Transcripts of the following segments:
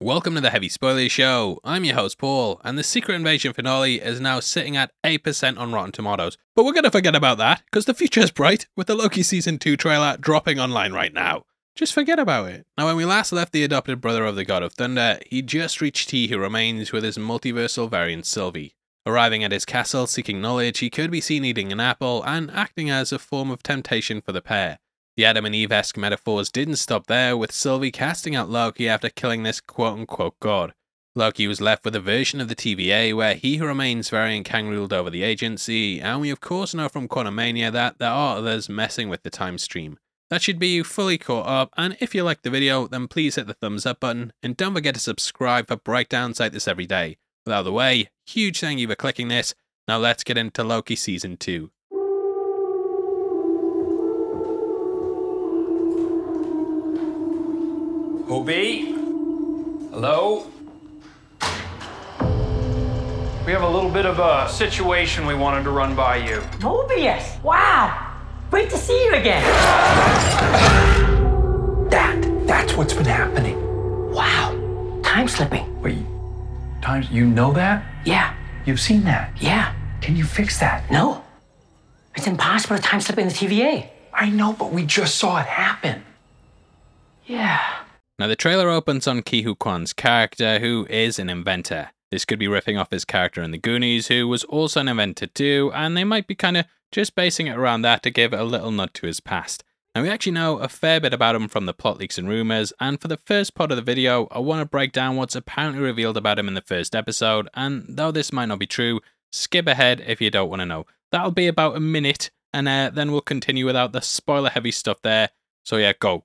Welcome to the Heavy Spoilers Show. I'm your host Paul, and the Secret Invasion finale is now sitting at 8% on Rotten Tomatoes. But we're going to forget about that, because the future is bright with the Loki Season 2 trailer dropping online right now. Just forget about it. Now, when we last left the adopted brother of the God of Thunder, he just reached He Who Remains with his multiversal variant Sylvie. Arriving at his castle seeking knowledge, he could be seen eating an apple and acting as a form of temptation for the pair. The Adam and Eve-esque metaphors didn't stop there, with Sylvie casting out Loki after killing this quote-unquote god. Loki was left with a version of the TVA where He Who Remains variant Kang ruled over the agency, and we of course know from Quantumania that there are others messing with the time stream. That should be you fully caught up, and if you liked the video, then please hit the thumbs up button, and don't forget to subscribe for breakdowns like this every day. With out of the way, huge thank you for clicking this. Now let's get into Loki Season 2. Obi? Hello? We have a little bit of a situation we wanted to run by you. Mobius! Wow! Great to see you again! That's what's been happening. Wow! Time slipping. Wait, you know that? Yeah. You've seen that? Yeah. Can you fix that? No. It's impossible to time slip in the TVA. I know, but we just saw it happen. Yeah. Now the trailer opens on Ke Huy Quan's character, who is an inventor. This could be ripping off his character in the Goonies, who was also an inventor too, and they might be kinda just basing it around that to give a little nod to his past. Now we actually know a fair bit about him from the plot leaks and rumours, and for the first part of the video, I want to break down what's apparently revealed about him in the first episode, and though this might not be true, skip ahead if you don't want to know. That'll be about a minute, and then we'll continue without the spoiler heavy stuff there. So yeah, go.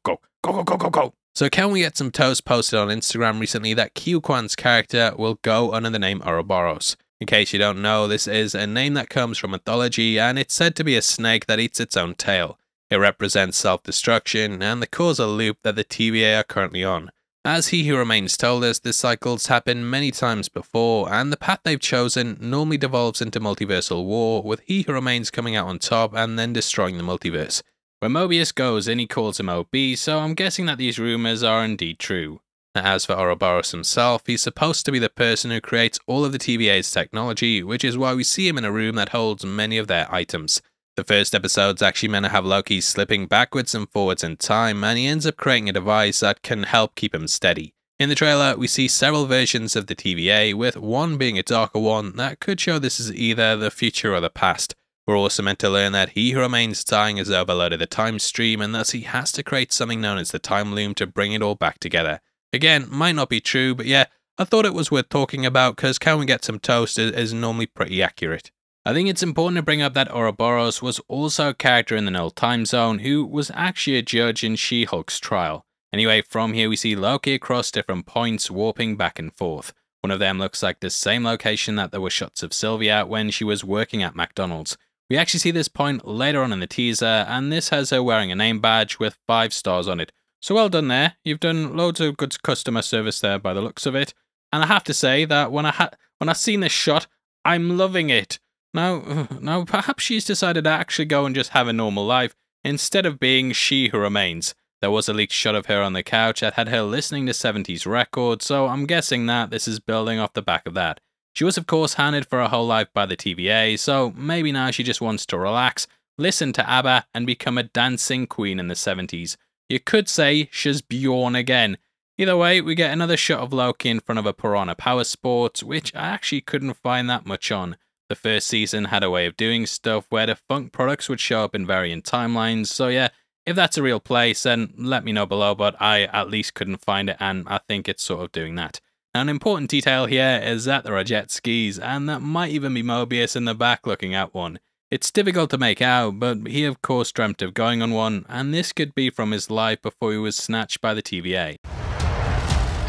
So can we get some toast posted on Instagram recently that Ke Huy Quan's character will go under the name Ouroboros. In case you don't know, this is a name that comes from mythology, and it's said to be a snake that eats its own tail. It represents self-destruction and the causal loop that the TVA are currently on. As He Who Remains told us, this cycle's happened many times before, and the path they've chosen normally devolves into multiversal war, with He Who Remains coming out on top and then destroying the multiverse. When Mobius goes in, he calls him OB, so I'm guessing that these rumours are indeed true. As for Ouroboros himself, he's supposed to be the person who creates all of the TVA's technology, which is why we see him in a room that holds many of their items. The first episode's actually meant to have Loki slipping backwards and forwards in time, and he ends up creating a device that can help keep him steady. In the trailer, we see several versions of the TVA, with one being a darker one that could show this is either the future or the past. We're also meant to learn that He Who Remains dying has overloaded the time stream, and thus he has to create something known as the time loom to bring it all back together. Again, might not be true, but yeah, I thought it was worth talking about because Can We Get Some Toast is normally pretty accurate. I think it's important to bring up that Ouroboros was also a character in the Null Time Zone who was actually a judge in She-Hulk's trial. Anyway, from here we see Loki across different points warping back and forth. One of them looks like the same location that there were shots of Sylvia when she was working at McDonald's. We actually see this point later on in the teaser, and this has her wearing a name badge with 5 stars on it. So well done there, you've done loads of good customer service there by the looks of it. And I have to say that when I seen this shot, I'm loving it. Now perhaps she's decided to actually go and just have a normal life, instead of being She Who Remains. There was a leaked shot of her on the couch that had her listening to 70s records, so I'm guessing that this is building off the back of that. She was of course hounded for her whole life by the TVA, so maybe now she just wants to relax, listen to ABBA, and become a dancing queen in the 70s. You could say she's Bjorn again. Either way, we get another shot of Loki in front of a Piranha Power Sports, which I actually couldn't find that much on. The first season had a way of doing stuff where the Funk products would show up in variant timelines, so yeah, if that's a real place, then let me know below, but I at least couldn't find it, and I think it's sort of doing that. Now, an important detail here is that there are jet skis, and that might even be Mobius in the back looking at one. It's difficult to make out, but he of course dreamt of going on one, and this could be from his life before he was snatched by the TVA.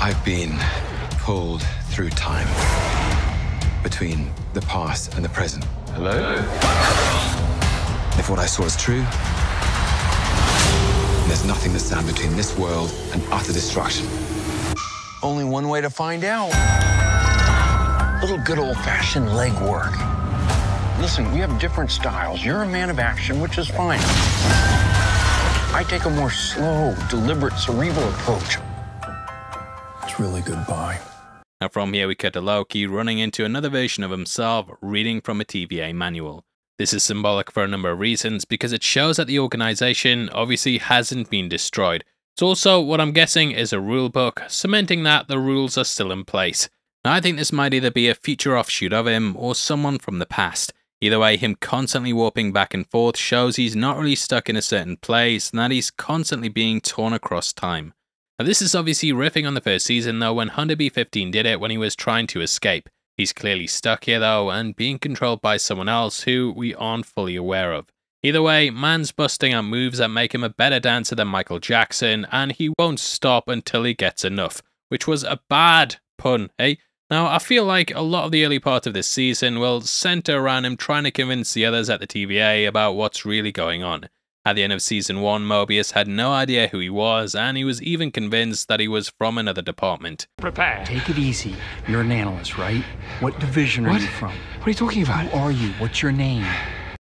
I've been pulled through time, between the past and the present. Hello? If what I saw is true, there's nothing to stand between this world and utter destruction. Only one way to find out. Little good old-fashioned legwork. Listen, we have different styles. You're a man of action, which is fine. I take a more slow, deliberate, cerebral approach. That's really goodbye. Now from here we cut to Loki running into another version of himself, reading from a TVA manual. This is symbolic for a number of reasons, because it shows that the organization obviously hasn't been destroyed. It's also what I'm guessing is a rule book, cementing that the rules are still in place. Now I think this might either be a future offshoot of him, or someone from the past. Either way, him constantly warping back and forth shows he's not really stuck in a certain place, and that he's constantly being torn across time. Now this is obviously riffing on the first season though, when Hunter B-15 did it when he was trying to escape. He's clearly stuck here though, and being controlled by someone else who we aren't fully aware of. Either way, man's busting out moves that make him a better dancer than Michael Jackson, and he won't stop until he gets enough. Which was a bad pun, eh? Now, I feel like a lot of the early part of this season will center around him trying to convince the others at the TVA about what's really going on. At the end of season 1, Mobius had no idea who he was, and he was even convinced that he was from another department. Prepare. Take it easy. You're an analyst, right? What division are you from? What are you talking about? Who are you? What's your name?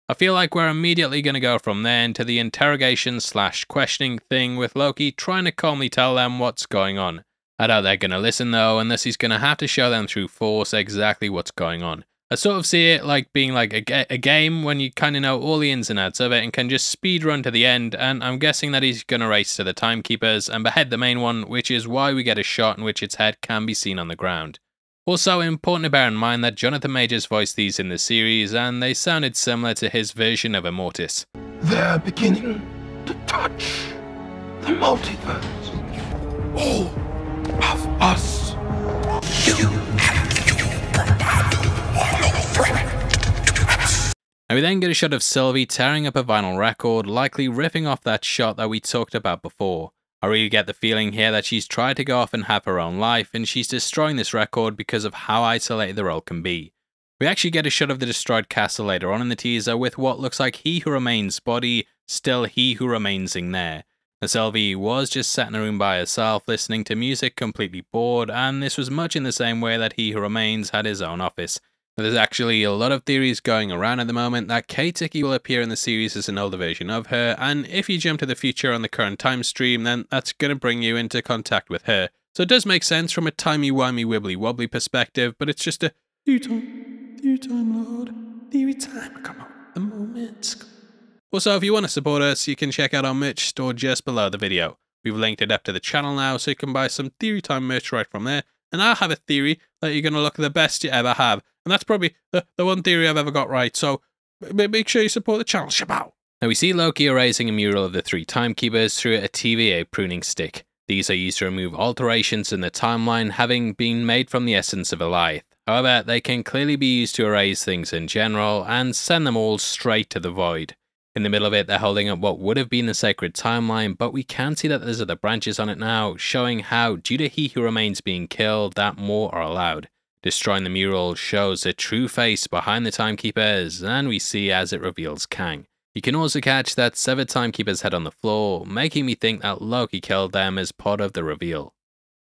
I feel like we're immediately going to go from there into the interrogation/questioning thing with Loki trying to calmly tell them what's going on. I doubt they're going to listen though, unless he's going to have to show them through force exactly what's going on. I sort of see it like being like a game when you kind of know all the ins and outs of it and can just speed run to the end, and I'm guessing that he's going to race to the timekeepers and behead the main one, which is why we get a shot in which its head can be seen on the ground. Also important to bear in mind that Jonathan Majors voiced these in the series, and they sounded similar to his version of Immortus. They're beginning to touch the multiverse. All of us. Now we then get a shot of Sylvie tearing up a vinyl record, likely riffing off that shot that we talked about before. I really get the feeling here that she's tried to go off and have her own life, and she's destroying this record because of how isolated the role can be. We actually get a shot of the destroyed castle later on in the teaser with what looks like He Who Remains' body, still He Who Remains in there. Now Sylvie was just sat in a room by herself listening to music, completely bored, and this was much in the same way that He Who Remains had his own office. There's actually a lot of theories going around at the moment that K-Tiki will appear in the series as an older version of her, and if you jump to the future on the current time stream, then that's going to bring you into contact with her. So it does make sense from a timey-wimey wibbly-wobbly perspective, but it's just a theory time, Lord, theory time, come on, the moments. Also, if you want to support us, you can check out our merch store just below the video. We've linked it up to the channel now, so you can buy some Theory Time merch right from there, and I have a theory that you're going to look the best you ever have. And that's probably the one theory I've ever got right, so make sure you support the channel. Shabow! Now we see Loki erasing a mural of the 3 timekeepers through a TVA pruning stick. These are used to remove alterations in the timeline having been made from the essence of a life. However, they can clearly be used to erase things in general and send them all straight to the void. In the middle of it, they're holding up what would have been the sacred timeline, but we can see that there's other branches on it now, showing how, due to He Who Remains being killed, that more are allowed. Destroying the mural shows the true face behind the timekeepers, and we see as it reveals Kang. You can also catch that severed timekeeper's head on the floor, making me think that Loki killed them as part of the reveal.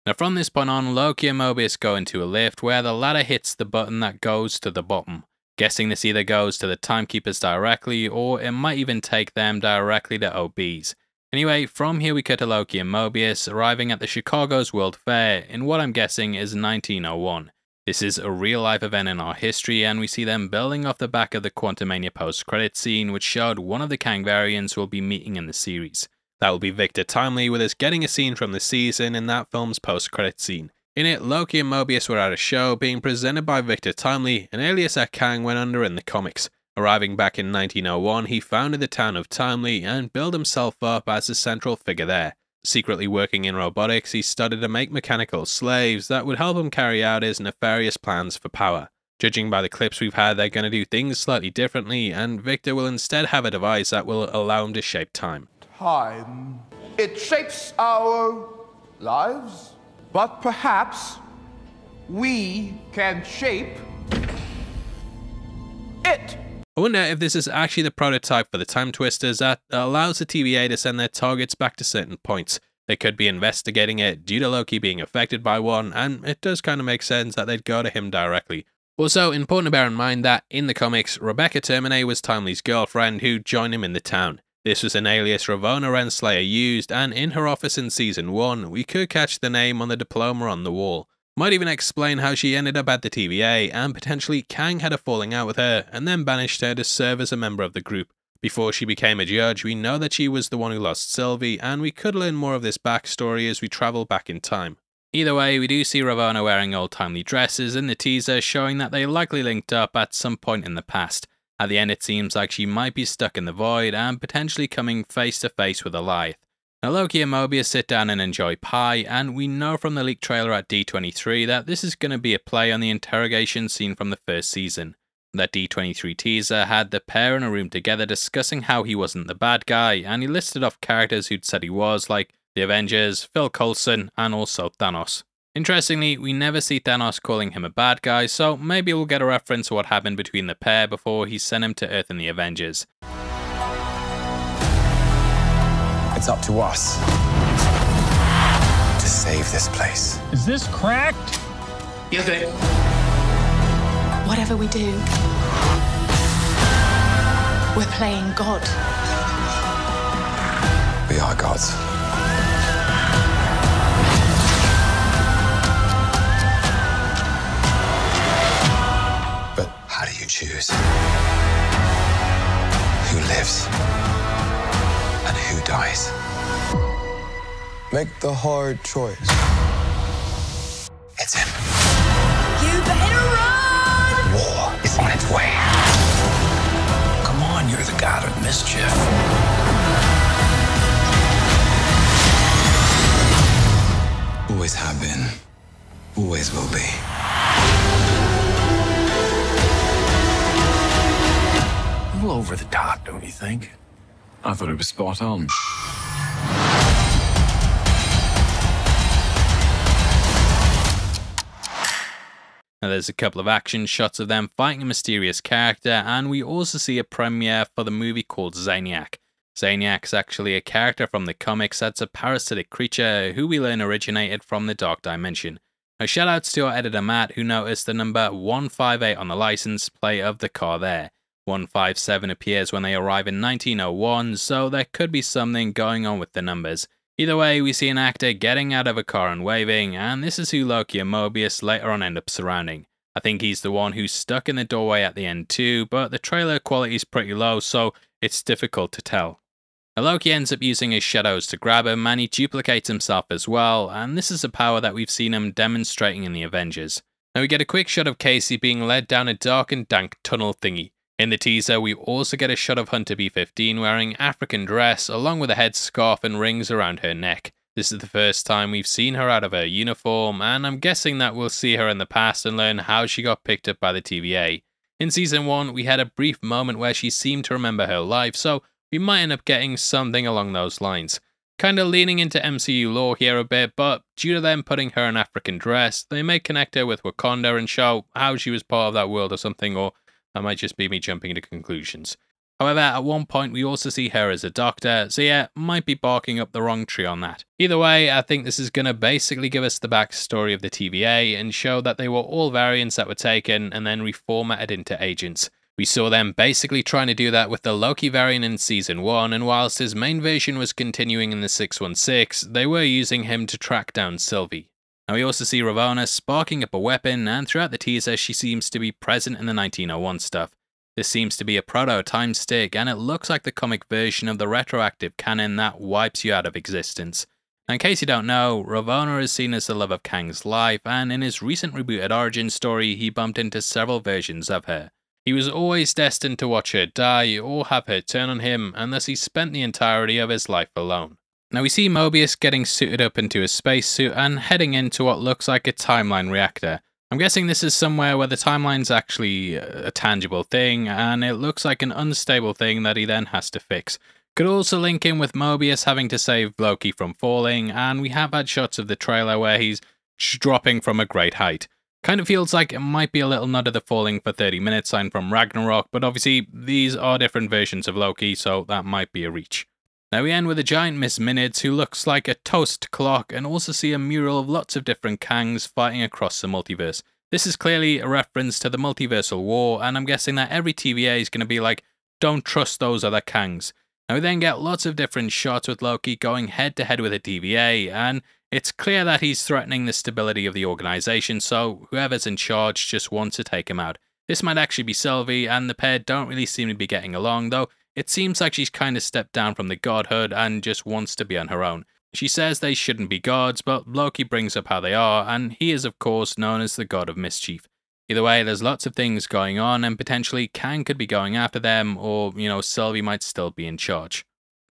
Now from this point on, Loki and Mobius go into a lift where the ladder hits the button that goes to the bottom. Guessing this either goes to the timekeepers directly, or it might even take them directly to OBs. Anyway, from here we cut to Loki and Mobius arriving at the Chicago's World Fair in what I'm guessing is 1901. This is a real-life event in our history, and we see them building off the back of the Quantumania post-credit scene, which showed one of the Kang variants we'll be meeting in the series. That will be Victor Timely, with us getting a scene from the season in that film's post-credit scene. In it, Loki and Mobius were at a show being presented by Victor Timely, an alias that Kang went under in the comics. Arriving back in 1901, he founded the town of Timely and built himself up as the central figure there. Secretly working in robotics, he started to make mechanical slaves that would help him carry out his nefarious plans for power. Judging by the clips we've had, they're going to do things slightly differently, and Victor will instead have a device that will allow him to shape time. Time. It shapes our lives, but perhaps we can shape it. I wonder if this is actually the prototype for the time twisters that allows the TVA to send their targets back to certain points. They could be investigating it due to Loki being affected by one, and it does kind of make sense that they'd go to him directly. Also, important to bear in mind that in the comics, Rebecca Termine was Timely's girlfriend who joined him in the town. This was an alias Ravonna Renslayer used, and in her office in Season 1, we could catch the name on the diploma on the wall. Might even explain how she ended up at the TVA, and potentially Kang had a falling out with her, and then banished her to serve as a member of the group. Before she became a judge, we know that she was the one who lost Sylvie, and we could learn more of this backstory as we travel back in time. Either way, we do see Ravonna wearing old-timey dresses in the teaser, showing that they likely linked up at some point in the past. At the end, it seems like she might be stuck in the void and potentially coming face to face with Alioth. Now, Loki and Mobius sit down and enjoy pie, and we know from the leaked trailer at D23 that this is going to be a play on the interrogation scene from the first season. That D23 teaser had the pair in a room together discussing how he wasn't the bad guy, and he listed off characters who'd said he was, like the Avengers, Phil Coulson, and also Thanos. Interestingly, we never see Thanos calling him a bad guy, so maybe we'll get a reference to what happened between the pair before he sent him to Earth in the Avengers. It's up to us to save this place. Is this cracked? Is it? Whatever we do, we're playing God. We are gods. But how do you choose who lives and who dies? Make the hard choice. It's him. You better run! War is on its way. Come on, you're the god of mischief. Always have been. Always will be. A little over the top, don't you think? I thought it was spot on. Now, there's a couple of action shots of them fighting a mysterious character, and we also see a premiere for the movie called Zaniac. Zaniac's actually a character from the comics that's a parasitic creature who we learn originated from the Dark Dimension. Now, shoutouts to our editor Matt, who noticed the number 158 on the license plate of the car there. 157 appears when they arrive in 1901, so there could be something going on with the numbers. Either way, we see an actor getting out of a car and waving, and this is who Loki and Mobius later on end up surrounding. I think he's the one who's stuck in the doorway at the end too, but the trailer quality is pretty low, so it's difficult to tell. Now, Loki ends up using his shadows to grab him, and he duplicates himself as well, and this is a power that we've seen him demonstrating in the Avengers. Now, we get a quick shot of Casey being led down a dark and dank tunnel thingy. In the teaser, we also get a shot of Hunter B-15 wearing African dress, along with a headscarf and rings around her neck. This is the first time we've seen her out of her uniform, and I'm guessing that we'll see her in the past and learn how she got picked up by the TVA. In Season 1, we had a brief moment where she seemed to remember her life, so we might end up getting something along those lines. Kinda leaning into MCU lore here a bit, but due to them putting her in African dress, they may connect her with Wakanda and show how she was part of that world or something, or that might just be me jumping to conclusions. However, at one point we also see her as a doctor, so yeah, might be barking up the wrong tree on that. Either way, I think this is going to basically give us the backstory of the TVA and show that they were all variants that were taken and then reformatted into agents. We saw them basically trying to do that with the Loki variant in Season 1, and whilst his main version was continuing in the 616, they were using him to track down Sylvie. Now, we also see Ravonna sparking up a weapon, and throughout the teaser she seems to be present in the 1901 stuff. This seems to be a proto-time stick, and it looks like the comic version of the retroactive canon that wipes you out of existence. Now, in case you don't know, Ravonna is seen as the love of Kang's life, and in his recent rebooted origin story he bumped into several versions of her. He was always destined to watch her die or have her turn on him, and thus he spent the entirety of his life alone. Now, we see Mobius getting suited up into a spacesuit and heading into what looks like a timeline reactor. I'm guessing this is somewhere where the timeline's actually a tangible thing, and it looks like an unstable thing that he then has to fix. Could also link in with Mobius having to save Loki from falling, and we have had shots of the trailer where he's dropping from a great height. Kind of feels like it might be a little nod of the falling for 30 minutes sign from Ragnarok, but obviously these are different versions of Loki, so that might be a reach. Now we end with a giant Miss Minutes who looks like a toast clock, and also see a mural of lots of different Kangs fighting across the multiverse. This is clearly a reference to the multiversal war, and I'm guessing that every TVA is going to be like, don't trust those other Kangs. Now we then get lots of different shots with Loki going head to head with a TVA, and it's clear that he's threatening the stability of the organization, so whoever's in charge just wants to take him out. This might actually be Sylvie, and the pair don't really seem to be getting along, though it seems like she's kind of stepped down from the godhood and just wants to be on her own. She says they shouldn't be gods, but Loki brings up how they are, and he is of course known as the god of mischief. Either way, there's lots of things going on, and potentially Kang could be going after them, or, Sylvie might still be in charge.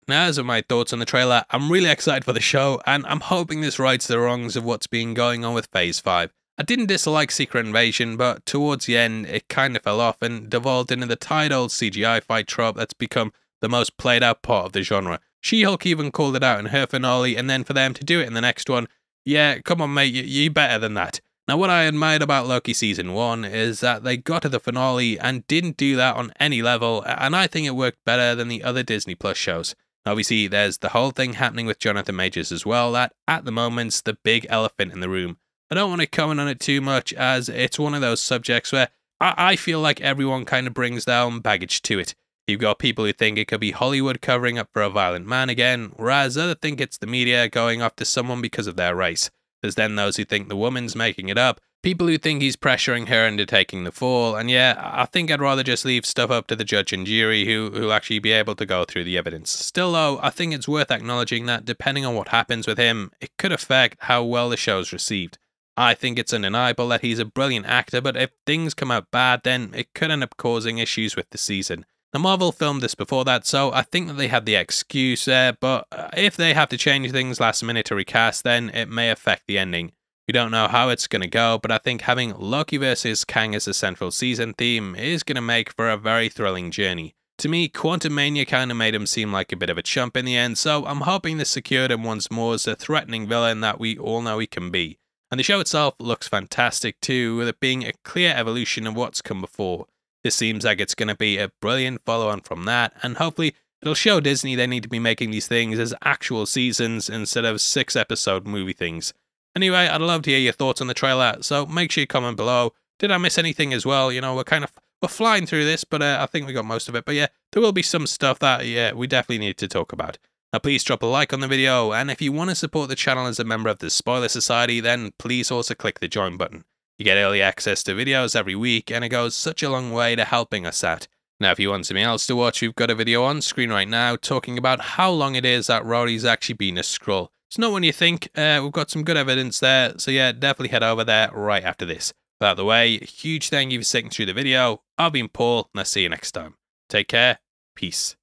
Now, as of my thoughts on the trailer, I'm really excited for the show, and I'm hoping this rights the wrongs of what's been going on with Phase 5. I didn't dislike Secret Invasion, but towards the end, it kind of fell off and devolved into the tired old CGI fight trope that's become the most played out part of the genre. She-Hulk even called it out in her finale, and then for them to do it in the next one, yeah, come on mate, you better than that. Now, what I admired about Loki Season 1 is that they got to the finale and didn't do that on any level, and I think it worked better than the other Disney Plus shows. Obviously, there's the whole thing happening with Jonathan Majors as well, that at the moment's the big elephant in the room. I don't want to comment on it too much, as it's one of those subjects where I feel like everyone kind of brings their own baggage to it. You've got people who think it could be Hollywood covering up for a violent man again, whereas others think it's the media going after someone because of their race. There's then those who think the woman's making it up, people who think he's pressuring her into taking the fall, and yeah, I think I'd rather just leave stuff up to the judge and jury who'll actually be able to go through the evidence. Still though, I think it's worth acknowledging that depending on what happens with him, it could affect how well the show's received. I think it's undeniable that he's a brilliant actor, but if things come out bad, then it could end up causing issues with the season. Now, Marvel filmed this before that, so I think that they have the excuse there, but if they have to change things last minute to recast, then it may affect the ending. We don't know how it's going to go, but I think having Loki vs. Kang as a central season theme is going to make for a very thrilling journey. To me, Quantum Mania kind of made him seem like a bit of a chump in the end, so I'm hoping this secured him once more as a threatening villain that we all know he can be. And the show itself looks fantastic too, with it being a clear evolution of what's come before. This seems like it's going to be a brilliant follow-on from that, and hopefully it'll show Disney they need to be making these things as actual seasons instead of 6-episode movie things. Anyway, I'd love to hear your thoughts on the trailer, so make sure you comment below. Did I miss anything as well? We're flying through this, but I think we got most of it. But yeah, there will be some stuff that, we definitely need to talk about. Now please drop a like on the video, and if you want to support the channel as a member of the Spoiler Society, then please also click the join button. You get early access to videos every week, and it goes such a long way to helping us out. Now if you want something else to watch, we've got a video on screen right now talking about how long it is that Rhodey's actually been a Skrull. It's not when you think, we've got some good evidence there, so yeah, definitely head over there right after this. But out of the way, a huge thank you for sticking through the video. I've been Paul, and I'll see you next time. Take care, peace.